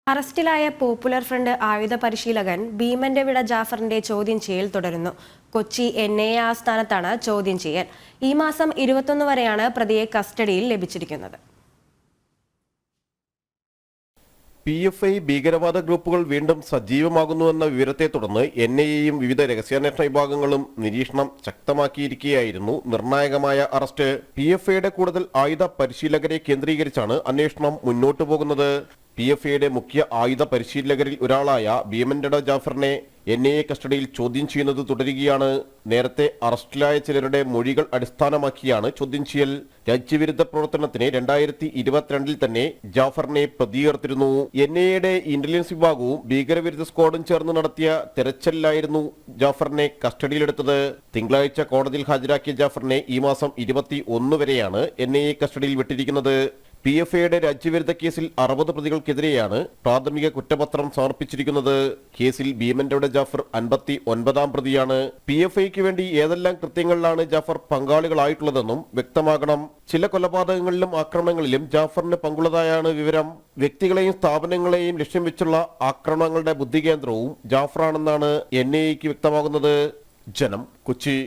അറസ്റ്റിലായ popular front ആയുധ പരിശീലകൻ ഭീമന്റെ വിട ജാഫറിന്റെ ചോദ്യം ചെയ്യൽ തുടരുന്നു. കൊച്ചി NIA ആസ്ഥാനത്താണ് ചോദ്യം ചെയ്യൽ. ഈ മാസം 21 വരെയാണ് പ്രതിയെ കസ്റ്റഡിയിൽ ലഭിച്ചിരിക്കുന്നത്. PFI ഭീകരവാദ ഗ്രൂപ്പുകൾ വീണ്ടും സജീവമാകുന്നുവെന്ന വിവരത്തെ തുടർന്ന് NIAയും വിവിധ രഹസ്യാന്വേഷണ വിഭാഗങ്ങളും നിരീക്ഷണം ശക്തമാക്കിയിരിക്കുകയായിരുന്നു നിർണായകമായ അറസ്റ്റ്. PFIയുടെ കൂടുതൽ ആയുധ പരിശീലകരെ കേന്ദ്രീകരിച്ചാണ് അന്വേഷണം മുന്നോട്ടു പോകുന്നത്. PFIയുടെ മുഖ്യ ആയുധ പരിശീലകരിൽ ഒരാളായ ഭീമന്റെ വിട ജാഫറിനെ NIA കസ്റ്റഡിയിൽ ചോദ്യം ചെയ്യുന്നത് തുടരുകയാണ്. നേരത്തെ അറസ്റ്റിലായ ചിലരുടെ മൊഴികൾ അടിസ്ഥാനമാക്കിയാണ് ചോദ്യം ചെയ്യൽ. രാജ്യവിരുദ്ധ പ്രവർത്തനത്തിന് 2022 തന്നെ ജാഫറിനെ പ്രതിയേർത്തിരുന്നു. NIAയുടെ ഇന്റലിജൻസ് വിഭാഗവും ഭീകരവിരുദ്ധ സ്ക്വാഡും ചേർന്ന് നടത്തിയ തെരച്ചിലിലായിരുന്നു ജാഫറിനെ കസ്റ്റഡിയിലെടുത്തത്. തിങ്കളാഴ്ച കോടതിയിൽ ഹാജരാക്കിയ ജാഫറിനെ ഈ മാസം 21 വരെയാണ് NIA കസ്റ്റഡിയിൽ വിട്ടിരിക്കുന്നത്. PFIയുടെ രാജ്യവിരുദ്ധ കേസിൽ 60 പ്രതികൾക്കെതിരെയാണ് പ്രാഥമിക കുറ്റപത്രം സമർപ്പിച്ചിരിക്കുന്നത്. കേസിൽ ഭീമന്റെ വിട ജാഫർ 59ാം പ്രതിയാണ്. PFIക്ക് വേണ്ടി ഏതെല്ലാം കൃത്യങ്ങളിലാണ് ജാഫർ പങ്കാളികളായിട്ടുള്ളതെന്നും വ്യക്തമാകണം. ചില കൊലപാതകങ്ങളിലും ആക്രമണങ്ങളിലും ജാഫറിന് പങ്കുള്ളതായാണ് വിവരം. വ്യക്തികളെയും സ്ഥാപനങ്ങളെയും ലക്ഷ്യം വെച്ചുള്ള ആക്രമണങ്ങളുടെ ബുദ്ധികേന്ദ്രവും ജാഫറാണെന്നാണ് NIAക്ക് വ്യക്തമാകുന്നത്. ജനം, കൊച്ചി.